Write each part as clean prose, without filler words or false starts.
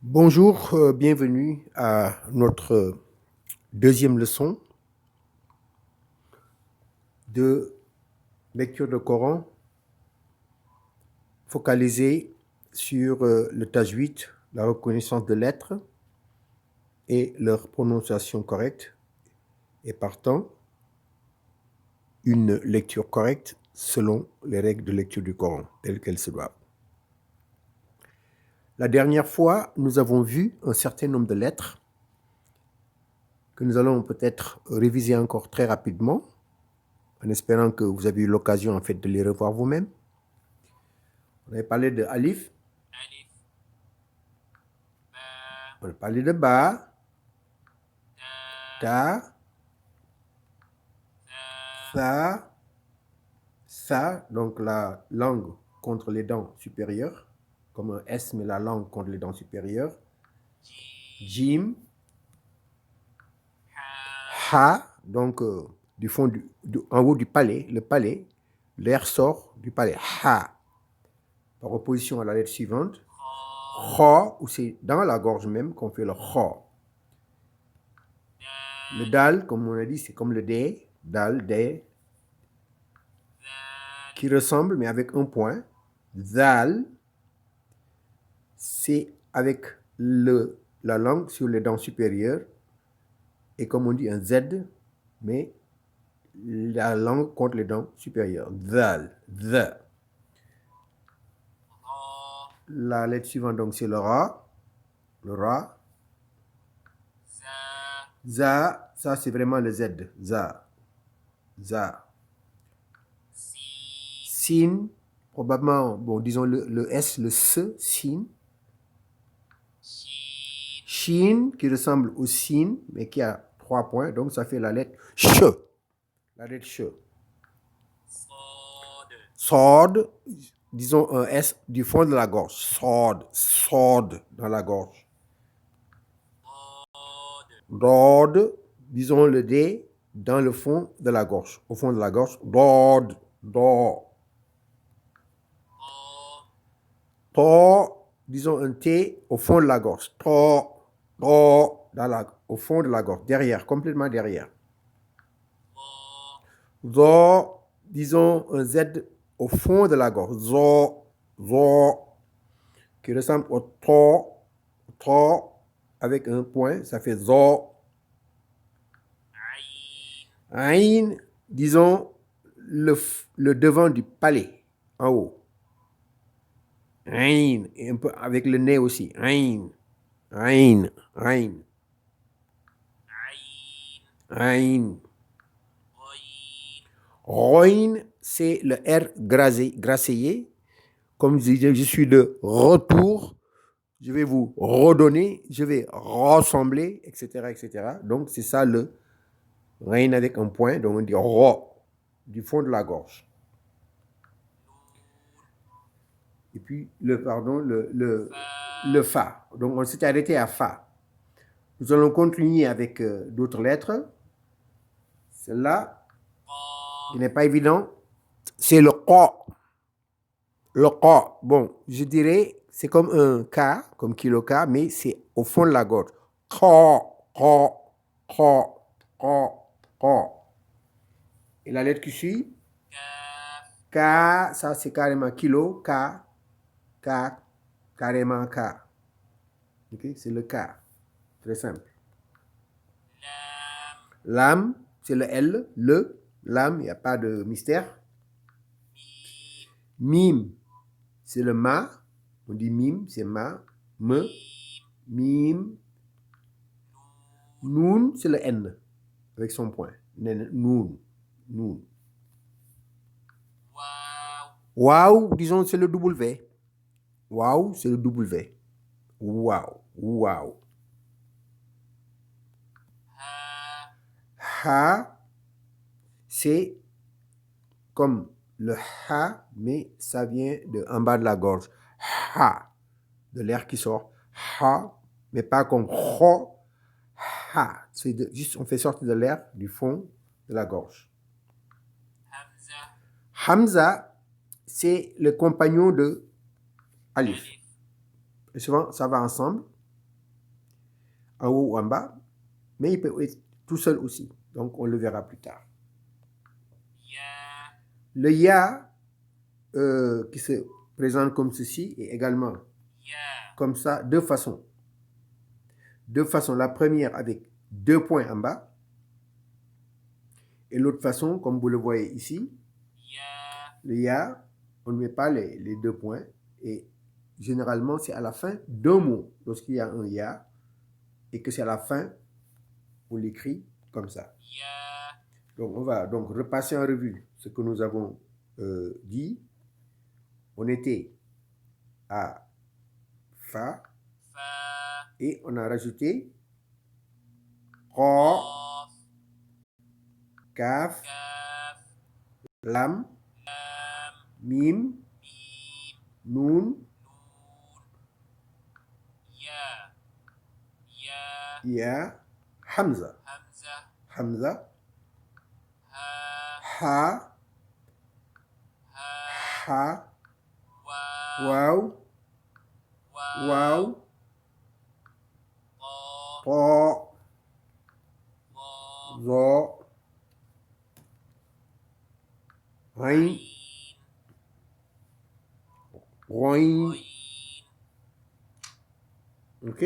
Bonjour, bienvenue à notre deuxième leçon de lecture de Coran focalisée sur le tajwid, la reconnaissance de lettres et leur prononciation correcte et partant une lecture correcte selon les règles de lecture du Coran telles qu'elles se doivent. La dernière fois, nous avons vu un certain nombre de lettres que nous allons peut-être réviser encore très rapidement en espérant que vous avez eu l'occasion en fait de les revoir vous-même. On avait parlé de alif, on a parlé de ba, ta, sa, donc la langue contre les dents supérieures, comme un S, mais la langue contre les dents supérieures, jim, ha, donc du fond en haut du palais, le palais, l'air sort du palais, ha, par opposition à la lettre suivante, kha, où c'est dans la gorge même qu'on fait le kha. Le dal, comme on a dit, c'est comme le dé, dal, dé, qui ressemble, mais avec un point. Zal, c'est avec la langue sur les dents supérieures, et comme on dit un Z, mais la langue contre les dents supérieures. Zal, the. La lettre suivante, donc, c'est le ra. Le ra. Za, ça, c'est vraiment le Z. Za. Za. Sin, probablement, bon, disons le S, le S, sin. Shin, qui ressemble au sin, mais qui a 3 points, donc ça fait la lettre ch. La lettre ch. Sod, disons un S du fond de la gorge. Sod, sod dans la gorge. Dod, disons le D dans le fond de la gorge. Au fond de la gorge. Dod, do. To, disons un T au fond de la gorge. To, do, au fond de la gorge. Derrière, complètement derrière. Zo, disons un Z au fond de la gorge. Zo, zo, qui ressemble au to, avec un point, ça fait zo. Aïn, disons le devant du palais, en haut. Aïn, et un peu avec le nez aussi. Aïn, aïn, aïn. Aïn. Roin, c'est le R grasseyé. Comme je suis de retour, je vais vous redonner, je vais rassembler, etc., etc. Donc, c'est ça le rein avec un point. Donc, on dit ro, du fond de la gorge. Et puis, le fa. Donc, on s'est arrêté à fa. Nous allons continuer avec d'autres lettres. Celle-là, qui n'est pas évident, c'est le qa. Le qa, bon, je dirais, c'est comme un K, comme kilo K, mais c'est au fond de la gorge. Qa, qa, qa, qa, qa. Et la lettre qui suit? K, ça c'est carrément kilo, K, K, carrément K. Ok, c'est le K. Très simple. Lam, c'est le L, lam, il n'y a pas de mystère. Mim, c'est le ma. On dit mim, c'est ma, me, mim. Noun, c'est le N, avec son point. Noun, noun. Waouh, disons, c'est le W. Waouh, c'est le W. Waouh, waouh. Ha, c'est comme le ha, mais ça vient de en bas de la gorge. Ha, de l'air qui sort. Ha, mais pas comme ho. Ha, c'est juste on fait sortir de l'air du fond de la gorge. Hamza, c'est le compagnon de Alif. Et souvent, ça va ensemble. en haut ou en bas, mais il peut être tout seul aussi. Donc, on le verra plus tard. Le ya qui se présente comme ceci est également comme ça, deux façons. Deux façons. La première avec deux points en bas. Et l'autre façon, comme vous le voyez ici, le ya, on ne met pas les deux points. Et généralement, c'est à la fin d'un mot. Lorsqu'il y a un ya, et que c'est à la fin, on l'écrit comme ça. Donc, on va donc repasser en revue ce que nous avons dit. On était à fa, et on a rajouté ra, kaf, lam, mim, nun, ya, hamza, ha, waw, ta, za, ain, ghain. Ok?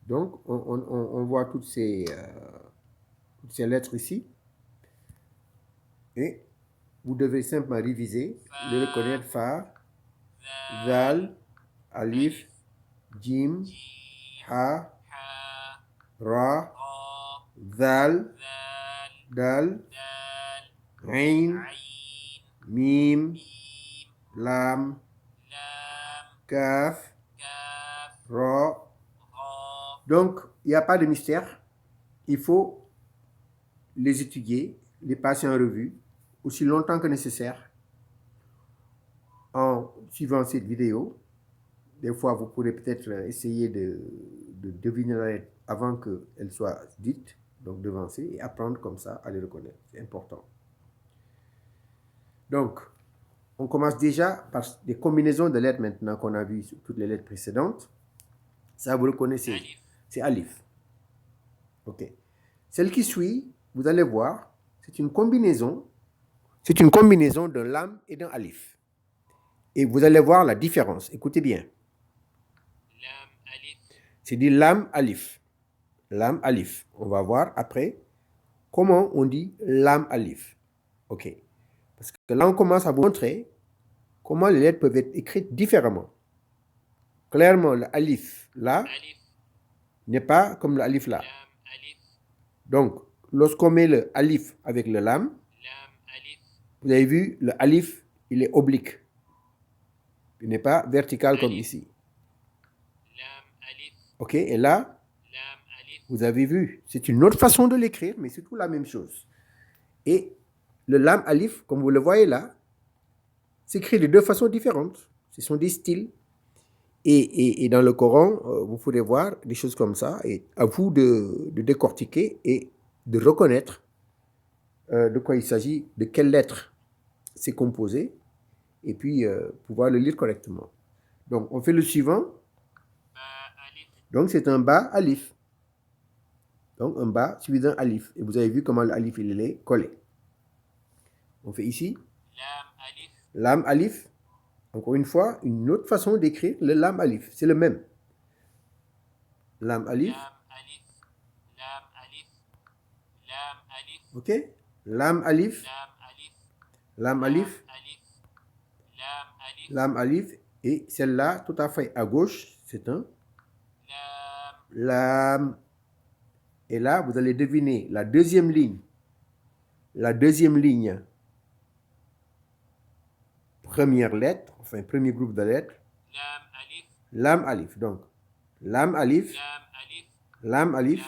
Donc, on voit toutes ces lettres ici. Et vous devez simplement réviser, le reconnaître: fa, zal, alif, jim, ha, ra, zal, dal, ain, mim, lam, kaf, ra. Donc, il n'y a pas de mystère. Il faut les étudier, les passer en revue aussi longtemps que nécessaire en suivant cette vidéo. Des fois, vous pourrez peut-être essayer de deviner la lettre avant qu'elle soit dite, donc devancer, et apprendre comme ça à les reconnaître. C'est important. Donc, on commence déjà par des combinaisons de lettres maintenant qu'on a vues sur toutes les lettres précédentes. Ça, vous le connaissez. C'est alif. OK. Celle qui suit, vous allez voir, c'est une combinaison. C'est une combinaison d'un lam et d'un alif. Et vous allez voir la différence. Écoutez bien. C'est dit lam alif. Lam alif. On va voir après comment on dit lam alif. OK. Parce que là, on commence à vous montrer comment les lettres peuvent être écrites différemment. Clairement, le alif là n'est pas comme le alif là. Donc, lorsqu'on met le alif avec le lam, vous avez vu, le alif, il est oblique. Il n'est pas vertical comme ici. OK, et là, vous avez vu, c'est une autre façon de l'écrire, mais c'est tout la même chose. Et le lam alif, comme vous le voyez là, s'écrit de deux façons différentes. Ce sont des styles. Et dans le Coran, vous pouvez voir des choses comme ça. Et à vous de décortiquer et de reconnaître de quoi il s'agit, de quelle lettre c'est composé, et puis pouvoir le lire correctement. Donc, on fait le suivant. Donc, c'est un ba alif. Donc, un ba suivi d'un alif. Et vous avez vu comment l'alif, il est collé. On fait ici. Lam alif. Encore une fois, une autre façon d'écrire le lam alif. C'est le même. Lam alif. OK? Lam alif. Lam alif. Lam alif. Et celle-là, tout à fait à gauche, c'est un lam. Et là, vous allez deviner la deuxième ligne. La deuxième ligne. Première lettre, enfin, premier groupe de lettres. Lam alif. Donc, lam alif. Lam alif.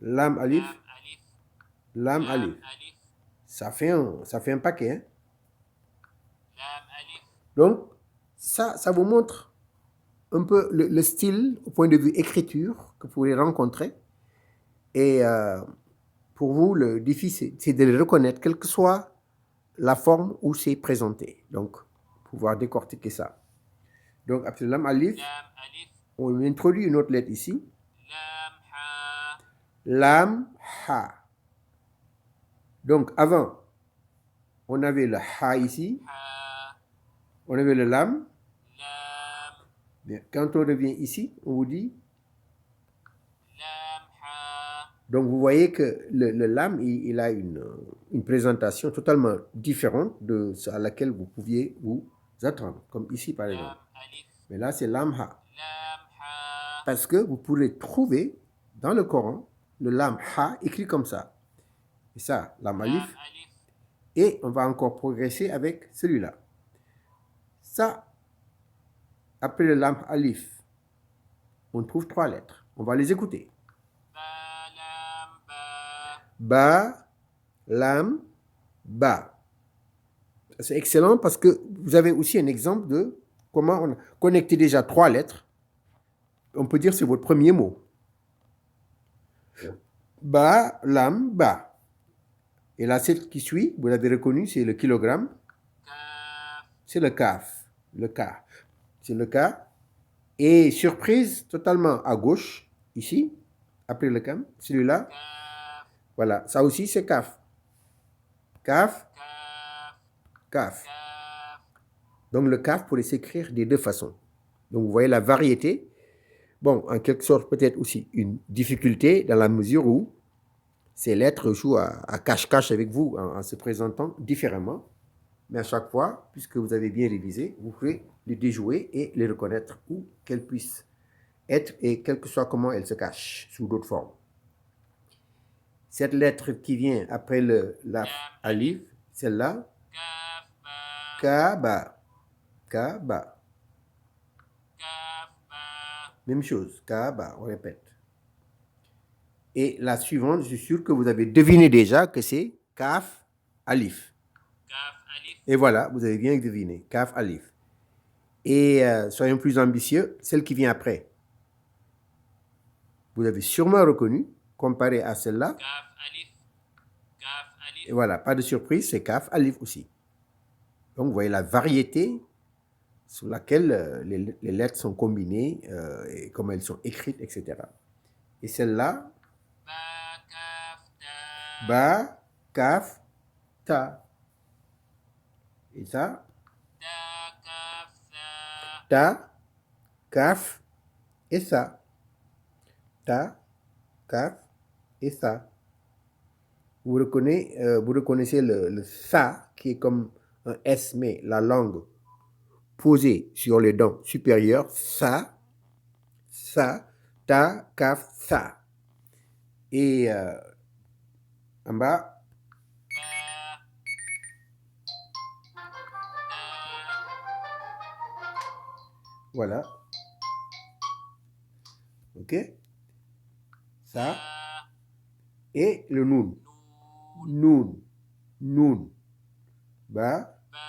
Lam alif. Lam alif. Ça fait un paquet. Hein? Donc, ça vous montre un peu le style au point de vue écriture que vous pourrez rencontrer. Et pour vous, le défi, c'est de le reconnaître, quelle que soit la forme où c'est présenté. Donc, pouvoir décortiquer ça. Donc, après lam alif, On introduit une autre lettre ici. لام Lam, ha. Donc, avant, on avait le ha ici. حا On avait le lam. لام Mais quand on revient ici, on vous dit. لام حا Donc, vous voyez que le lam, il a une présentation totalement différente de ce à laquelle vous pouviez vous attendre. Comme ici, par exemple. لام ألف Mais là, c'est lam, ha. لام حا Parce que vous pourrez trouver dans le Coran le lam, ha, écrit comme ça. Et ça, lam, لام alif. ألف Et on va encore progresser avec celui-là. Ça, après le lam alif, on trouve 3 lettres. On va les écouter. با لام با Ba, lam, ba. C'est excellent parce que vous avez aussi un exemple de comment on a connecté déjà 3 lettres. On peut dire que c'est votre premier mot. Ba, lam, ba. Et la celle qui suit, vous l'avez reconnu, c'est le kilogramme. كاف C'est le kaf. Le ka. C'est le ka. Et surprise, totalement à gauche, ici, après le kam, celui-là, كاف voilà, ça aussi c'est kaf. Kaf, كاف kaf. كاف Donc le kaf pourrait s'écrire des 2 façons. Donc vous voyez la variété. Bon, en quelque sorte, peut-être aussi une difficulté dans la mesure où ces lettres jouent à cache-cache avec vous en se présentant différemment. Mais à chaque fois, puisque vous avez bien révisé, vous pouvez les déjouer et les reconnaître où qu'elles puissent être et quel que soit comment elles se cachent sous d'autres formes. Cette lettre qui vient après le laf alif, celle-là, كاف با kaba, kaba. كاف با Même chose, kaba, on répète. Et la suivante, je suis sûr que vous avez deviné déjà que c'est kaf alif. كاف ألف Et voilà, vous avez bien deviné, kaf alif. Et soyons plus ambitieux, celle qui vient après. Vous avez sûrement reconnu, comparé à celle-là. كاف ألف كاف Et ألف voilà, pas de surprise, c'est kaf alif aussi. Donc, vous voyez la variété sur laquelle les lettres sont combinées et comment elles sont écrites, etc. Et celle-là, با كاف تا ba, kaf, ta. Et ça, تا كاف ثا ta, kaf, et ça. Ta, kaf, et ça. Vous reconnaissez le sa qui est comme un S, mais la langue posée sur les dents supérieures. Ça, ta, kaf, ça. Et en bas, با voilà. OK? Ça. تا Et le noun. نون Noun. Noun. Ba, با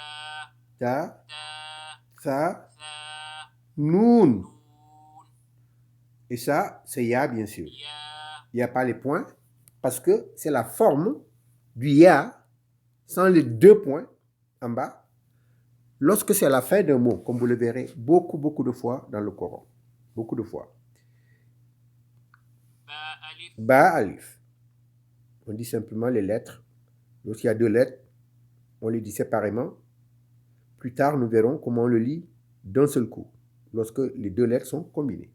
ta, تا sa, ثا noun. نون Et ça, c'est ya, bien sûr. يا Il n'y a pas les points parce que c'est la forme du ya sans les 2 points en bas lorsque c'est à la fin d'un mot, comme vous le verrez beaucoup de fois dans le Coran. Beaucoup de fois. با ألف Ba, alif. On dit simplement les lettres. Lorsqu'il y a 2 lettres, on les dit séparément. Plus tard, nous verrons comment on le lit d'un seul coup, lorsque les 2 lettres sont combinées.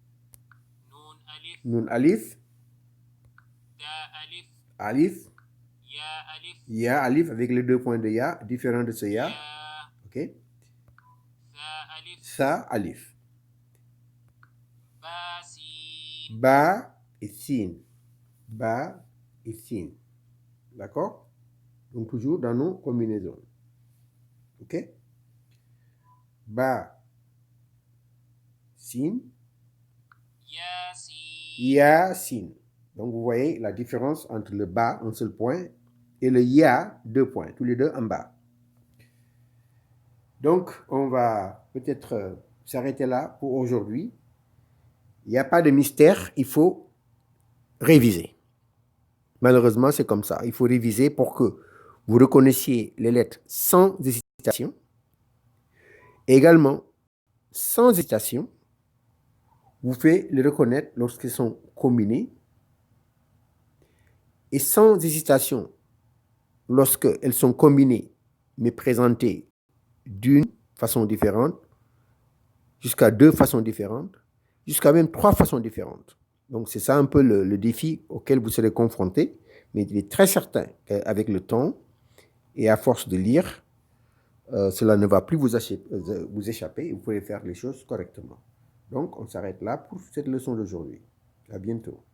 نون ألف Nun, alif, تا ألف alif, يا ألف ya, alif avec les 2 points de ya, différents de ce ya. يا OK? ثا ألف Sa, alif. با سين Ba et sin. Ba et sin. D'accord? Donc toujours dans nos combinaisons. OK? Ba, sin, يا سين ya, sin. Donc vous voyez la différence entre le ba, un seul point, et le ya, 2 points, tous les deux en bas. Donc on va peut-être s'arrêter là pour aujourd'hui. Il n'y a pas de mystère, il faut réviser. Malheureusement, c'est comme ça. Il faut réviser pour que vous reconnaissiez les lettres sans hésitation. Également, sans hésitation, Vous pouvez les reconnaître lorsqu'ils sont combinés et sans hésitation, lorsqu'elles sont combinées mais présentées d'une façon différente, jusqu'à 2 façons différentes, jusqu'à même 3 façons différentes. Donc, c'est ça un peu le défi auquel vous serez confronté, mais il est très certain qu'avec le temps et à force de lire, cela ne va plus vous échapper et vous pouvez faire les choses correctement. Donc, on s'arrête là pour cette leçon d'aujourd'hui. À bientôt.